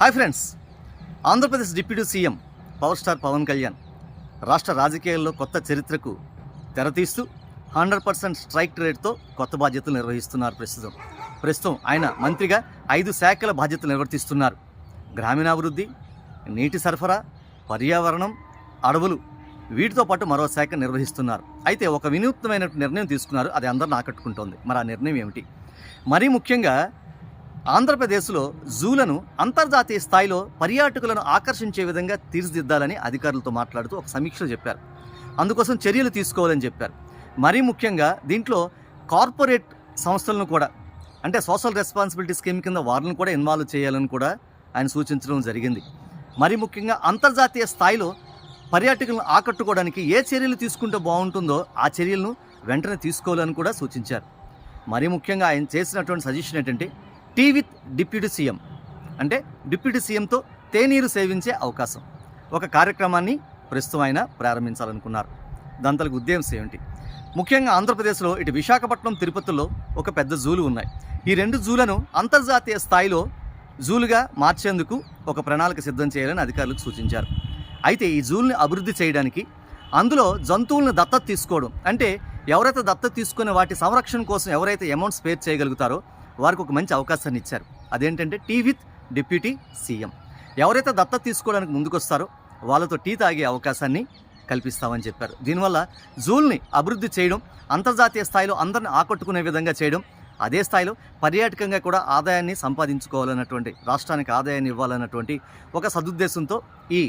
Hi friends, Andhra Pradesh deputy CM power star Pawan Kalyan రాష్ట్ర రాజకీయాల్లో కొత్త చరిత్రకు తెరతీస్తూ 100% స్ట్రైక్ రేట్తో కొత్త బాధ్యతలు నిర్వహిస్తున్నారు. ప్రస్తుతం ఆయన మంత్రిగా 5 శాఖల బాధ్యతలు నిర్వర్తిస్తున్నారు. గ్రామీణాభివృద్ధి, నీటి సరఫరా, పర్యావరణం, అడవులు, వీటితో పాటు మరో శాఖ నిర్వహిస్తున్నారు. అయితే ఒక వినూత్నమైన నిర్ణయం తీసుకున్నారు. అది అందరిని ఆకట్టుకుంటోంది. మరి ఆ నిర్ణయం ఏమిటి? మరీ ముఖ్యంగా ఆంధ్రప్రదేశ్లో జూలను అంతర్జాతీయ స్థాయిలో పర్యాటకులను ఆకర్షించే విధంగా తీర్చిదిద్దాలని అధికారులతో మాట్లాడుతూ ఒక సమీక్షలో చెప్పారు. అందుకోసం చర్యలు తీసుకోవాలని చెప్పారు. మరీ ముఖ్యంగా దీంట్లో కార్పొరేట్ సంస్థలను కూడా, అంటే సోషల్ రెస్పాన్సిబిలిటీ స్కీమ్ కింద వారిని కూడా ఇన్వాల్వ్ చేయాలని కూడా ఆయన సూచించడం జరిగింది. మరీ ముఖ్యంగా అంతర్జాతీయ స్థాయిలో పర్యాటకులను ఆకట్టుకోవడానికి ఏ చర్యలు తీసుకుంటే బాగుంటుందో ఆ చర్యలను వెంటనే తీసుకోవాలని కూడా సూచించారు. మరీ ముఖ్యంగా ఆయన చేసినటువంటి సజెషన్ ఏంటంటే టీ విత్ డిప్యూటీ సీఎం, అంటే డిప్యూటీ సీఎంతో తేనీరు సేవించే అవకాశం, ఒక కార్యక్రమాన్ని ప్రస్తుతం ఆయన ప్రారంభించాలనుకున్నారు. దాంతో ఉద్దేశం ఏమిటి? ముఖ్యంగా ఆంధ్రప్రదేశ్లో ఇటు విశాఖపట్నం, తిరుపతిలో ఒక పెద్ద జూలు ఉన్నాయి. ఈ 2 జూలను అంతర్జాతీయ స్థాయిలో జూలుగా మార్చేందుకు ఒక ప్రణాళిక సిద్ధం చేయాలని అధికారులకు సూచించారు. అయితే ఈ జూల్ని అభివృద్ధి చేయడానికి అందులో జంతువులను దత్తత తీసుకోవడం, అంటే ఎవరైతే దత్తత తీసుకునే వాటి సంరక్షణ కోసం ఎవరైతే అమౌంట్ స్పేర్ చేయగలుగుతారో వారికి ఒక మంచి అవకాశాన్ని ఇచ్చారు. అదేంటంటే టీ విత్ డిప్యూటీ సీఎం. ఎవరైతే దత్తత తీసుకోవడానికి ముందుకొస్తారో వాళ్ళతో టీ తాగే అవకాశాన్ని కల్పిస్తామని చెప్పారు. దీనివల్ల జూల్ని అభివృద్ధి చేయడం, అంతర్జాతీయ స్థాయిలో అందరిని ఆకట్టుకునే విధంగా చేయడం, అదే స్థాయిలో పర్యాటకంగా కూడా ఆదాయాన్ని సంపాదించుకోవాలన్నటువంటి, రాష్ట్రానికి ఆదాయాన్ని ఇవ్వాలన్నటువంటి ఒక సదుద్దేశంతో ఈ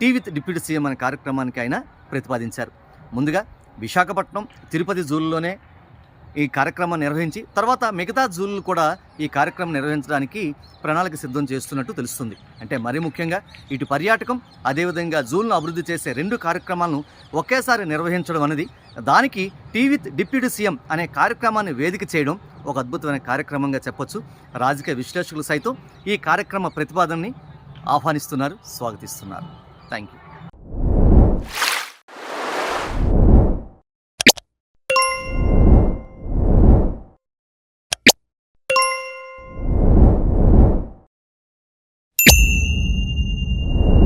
టీ విత్ డిప్యూటీ సీఎం అనే కార్యక్రమానికి ఆయన ప్రతిపాదించారు. ముందుగా విశాఖపట్నం, తిరుపతి జూల్లోనే ఈ కార్యక్రమం నిర్వహించి తర్వాత మిగతా జూలు కూడా ఈ కార్యక్రమం నిర్వహించడానికి ప్రణాళిక సిద్ధం చేస్తున్నట్టు తెలుస్తుంది. అంటే మరీ ముఖ్యంగా ఇటు పర్యాటకం, అదేవిధంగా జూలను అభివృద్ధి చేసే 2 కార్యక్రమాలను ఒకేసారి నిర్వహించడం అనేది, దానికి టీ విత్ డిప్యూటీ సీఎం అనే కార్యక్రమాన్ని వేదిక చేయడం ఒక అద్భుతమైన కార్యక్రమంగా చెప్పొచ్చు. రాజకీయ విశ్లేషకులు సైతం ఈ కార్యక్రమ ప్రతిపాదనని ఆహ్వానిస్తున్నారు, స్వాగతిస్తున్నారు. Thank you.